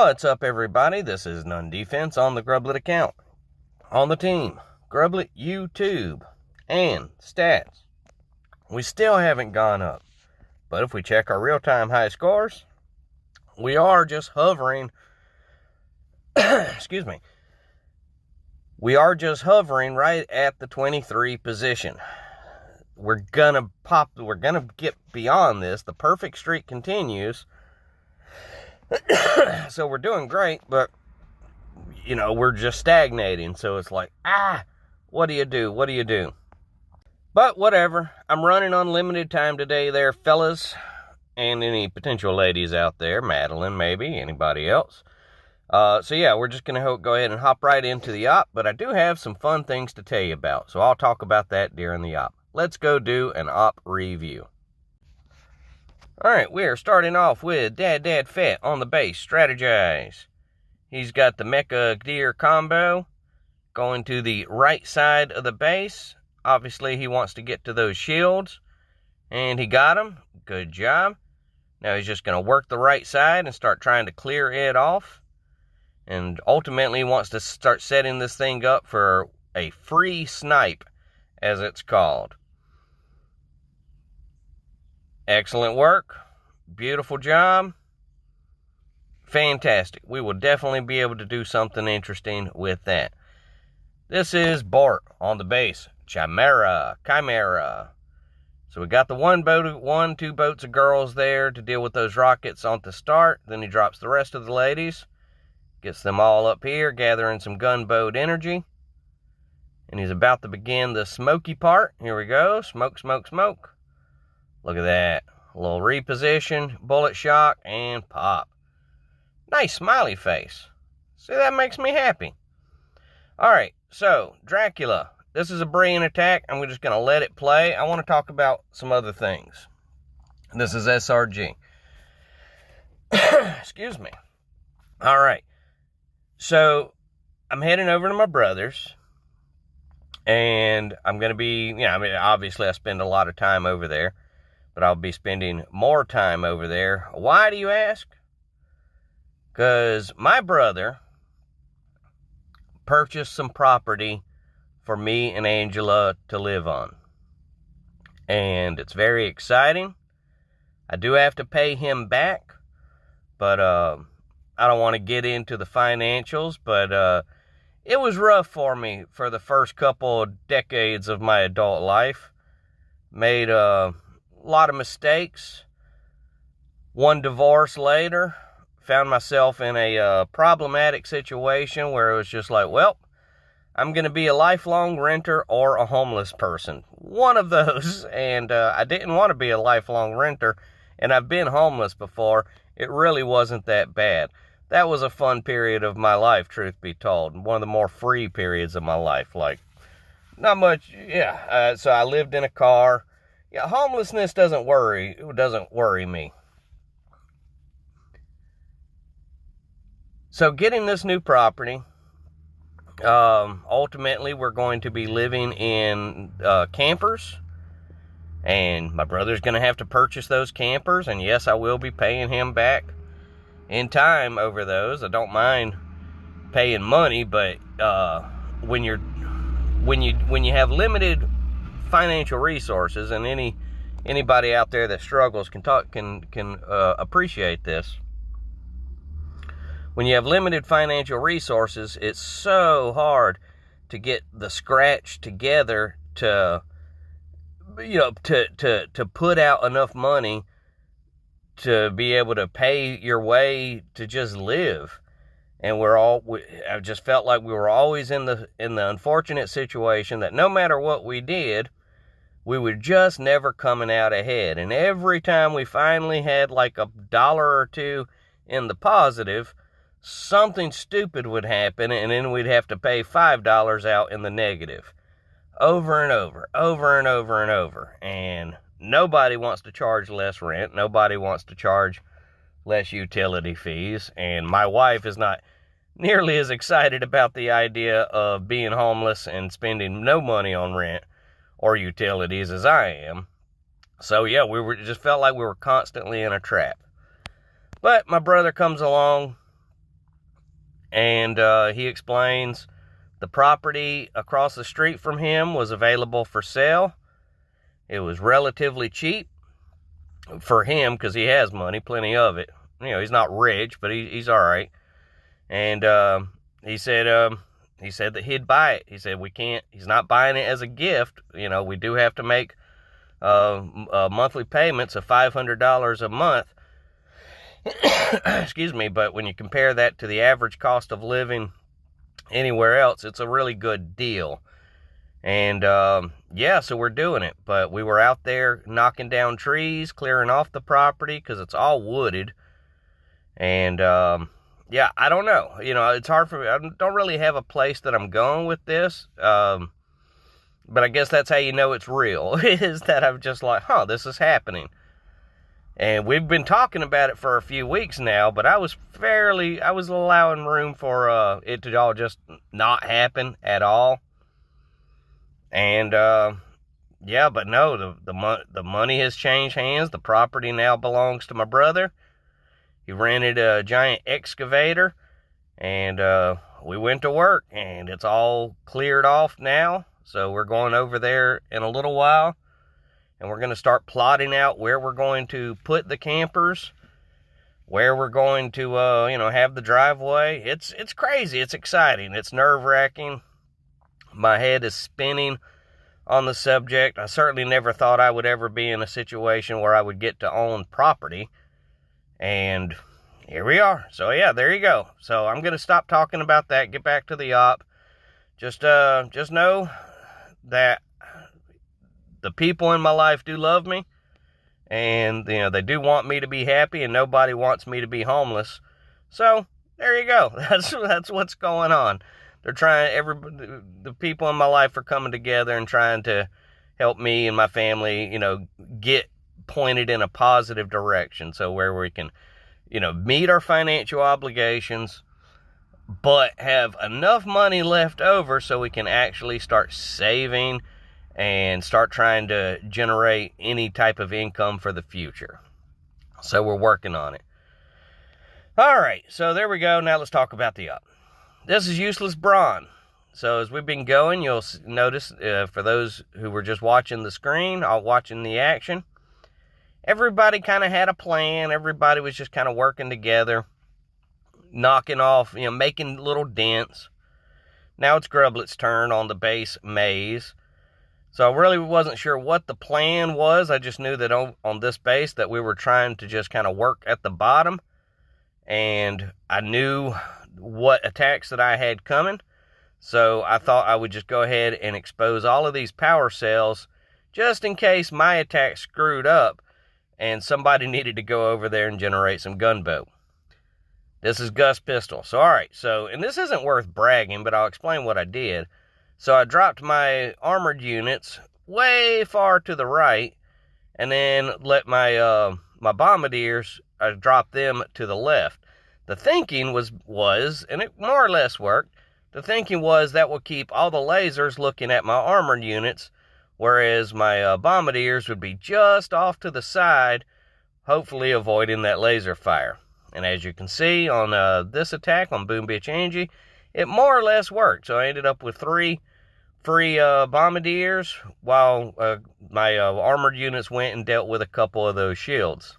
What's up, everybody? This is None Defense on the Grublet account. On the team, Grublet, YouTube, and Stats. We still haven't gone up, but if we check our real-time high scores, we are just hovering, excuse me, we are just hovering right at the 23 position. We're gonna get beyond this. The perfect streak continues. So we're doing great, but, we're just stagnating. So it's like, what do you do? What do you do? But whatever. I'm running on limited time today there, fellas. And any potential ladies out there. Madeline, maybe. Anybody else. So yeah, we're just going to go ahead and hop right into the op. But I do have some fun things to tell you about. So I'll talk about that during the op. Let's go do an op review. Alright, we are starting off with Dad Fat on the base, Strategize. He's got the Mecha Deer combo going to the right side of the base. Obviously, he wants to get to those shields, and he got them. Good job. Now he's just going to work the right side and start trying to clear it off. And ultimately, he wants to start setting this thing up for a free snipe, as it's called. Excellent work. Beautiful job. Fantastic. We will definitely be able to do something interesting with that. This is Bart on the base. Chimera. So we got the two boats of girls there to deal with those rockets on the start. Then he drops the rest of the ladies. Gets them all up here, gathering some gunboat energy. And he's about to begin the smoky part. Here we go. Smoke. Look at that. A little reposition, bullet shock, and pop. Nice smiley face. See, that makes me happy. Alright, so, Dracula. This is a brilliant attack. I'm just going to let it play. I want to talk about some other things. This is SRG. Excuse me. Alright. So, I'm heading over to my brother's. And I'm going to be, obviously I spend a lot of time over there. But I'll be spending more time over there. Why, do you ask? Because my brother purchased some property for me and Angela to live on. And it's very exciting. I do have to pay him back. But I don't want to get into the financials. But it was rough for me for the first couple of decades of my adult life. Made a lot of mistakes. One divorce later, found myself in a problematic situation where it was just like, well, I'm going to be a lifelong renter or a homeless person. One of those, and I didn't want to be a lifelong renter, and I've been homeless before. It really wasn't that bad. That was a fun period of my life, truth be told. One of the more free periods of my life. Like, not much, so I lived in a car. Yeah, homelessness doesn't worry me. So getting this new property, ultimately we're going to be living in campers. And my brother's going to have to purchase those campers. And yes, I will be paying him back in time over those. I don't mind paying money, but when you have limited financial resources, and anybody out there that struggles can appreciate this. When you have limited financial resources, it's so hard to get the scratch together to put out enough money to be able to pay your way to just live. And I just felt like we were always in the unfortunate situation that no matter what we did, we were just never coming out ahead. And every time we finally had like $1 or $2 in the positive, something stupid would happen, and then we'd have to pay $5 out in the negative. Over and over. And nobody wants to charge less rent. Nobody wants to charge less utility fees. And my wife is not nearly as excited about the idea of being homeless and spending no money on rent or utilities as I am. So yeah, just felt like we were constantly in a trap. But my brother comes along, And he explains the property across the street from him was available for sale. It was relatively cheap for him because he has money, plenty of it. You know, he's not rich, but he's all right. And he said that he'd buy it. He said he's not buying it as a gift. You know, we do have to make monthly payments of $500 a month. Excuse me, but when you compare that to the average cost of living anywhere else, it's a really good deal. And yeah, so we're doing it. But we were out there knocking down trees, clearing off the property because it's all wooded. And yeah, I don't know. You know, it's hard for me. I don't really have a place that I'm going with this. But I guess that's how you know it's real, is that I'm just like, this is happening. And we've been talking about it for a few weeks now, but I was allowing room for it to all just not happen at all. And yeah, but no, the money has changed hands. The property now belongs to my brother. He rented a giant excavator, and we went to work, and it's all cleared off now. So we're going over there in a little while, and we're going to start plotting out where we're going to put the campers, where we're going to, have the driveway. It's crazy. It's exciting. It's nerve-wracking. My head is spinning on the subject. I certainly never thought I would ever be in a situation where I would get to own property. And here we are. So yeah, there you go. So I'm going to stop talking about that, get back to the op. Just know that the people in my life do love me, and they do want me to be happy, and nobody wants me to be homeless. So there you go. That's what's going on. They're the people in my life are coming together and trying to help me and my family, get pointed in a positive direction. So where we can, meet our financial obligations, but have enough money left over so we can actually start saving and start trying to generate any type of income for the future. So we're working on it. All right, so there we go. Now let's talk about the up. This is Useless Braun. So as we've been going, you'll notice, for those who were just watching the screen, watching the action, everybody kind of had a plan. Everybody was just kind of working together, knocking off, making little dents. Now it's Grublet's turn on the base maze. So I really wasn't sure what the plan was. I just knew that on this base that we were trying to just kind of work at the bottom. And I knew what attacks that I had coming. So I thought I would just go ahead and expose all of these power cells just in case my attack screwed up and somebody needed to go over there and generate some gunboat. This is Gus Pistol. So, all right. So, and this isn't worth bragging, but I'll explain what I did. So, I dropped my armored units way far to the right, and then let my bombardiers, I dropped them to the left. The thinking was, and it more or less worked, the thinking was that will keep all the lasers looking at my armored units, whereas my bombardiers would be just off to the side, hopefully avoiding that laser fire. And as you can see on this attack on Boom Bitch Angie, it more or less worked. So I ended up with 3 free bombardiers, while my armored units went and dealt with a couple of those shields.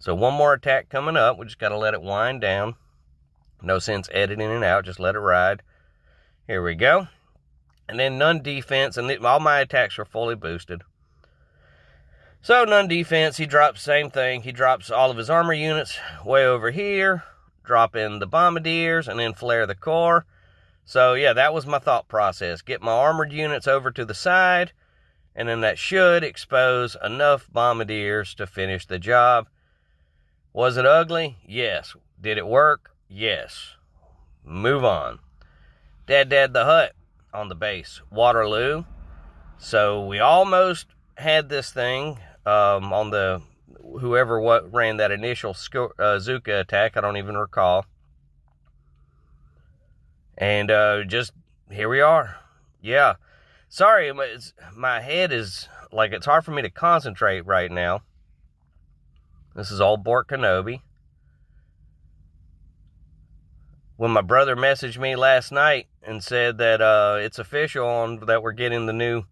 So one more attack coming up. We just got to let it wind down. No sense editing it out. Just let it ride. Here we go. And then none defense. And all my attacks were fully boosted. So none defense. He drops the same thing. He drops all of his armor units way over here. Drop in the bombardiers. And then flare the core. So yeah, that was my thought process. Get my armored units over to the side. And then that should expose enough bombardiers to finish the job. Was it ugly? Yes. Did it work? Yes. Move on. Dad the Hut on the base. Waterloo. So we almost had this thing on the whoever ran that initial Zuka attack. I don't even recall. And just here we are. Yeah. Sorry, my head is like it's hard for me to concentrate right now. This is old Bort Kenobi. when my brother messaged me last night and said that it's official that we're getting the new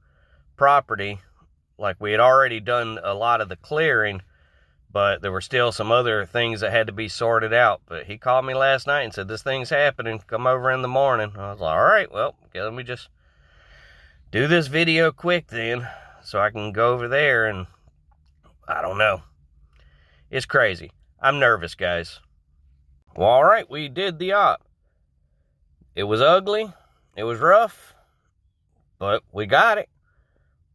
property. Like, we had already done a lot of the clearing, but there were still some other things that had to be sorted out. But he called me last night and said, this thing's happening. Come over in the morning. I was like, all right, well, okay, let me just do this video quick then so I can go over there. And I don't know. It's crazy. I'm nervous, guys. Well, all right, we did the op. It was ugly. It was rough. But we got it.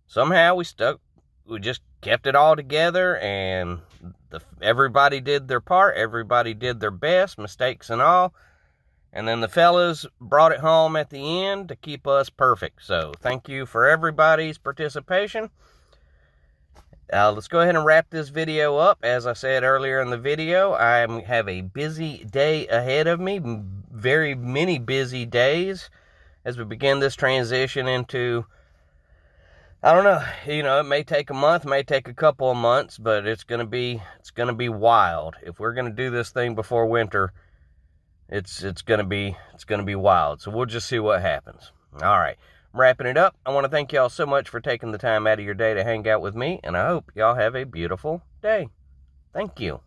Somehow we just kept it all together, and everybody did their part. Everybody did their best, mistakes and all. And then the fellas brought it home at the end to keep us perfect. So thank you for everybody's participation. Let's go ahead and wrap this video up. As I said earlier in the video, I have a busy day ahead of me. Very many busy days as we begin this transition into, I don't know, it may take a month, may take a couple of months, but it's going to be wild. If we're going to do this thing before winter, it's going to be wild. So we'll just see what happens. All right. I'm wrapping it up. I want to thank y'all so much for taking the time out of your day to hang out with me, and I hope y'all have a beautiful day. Thank you.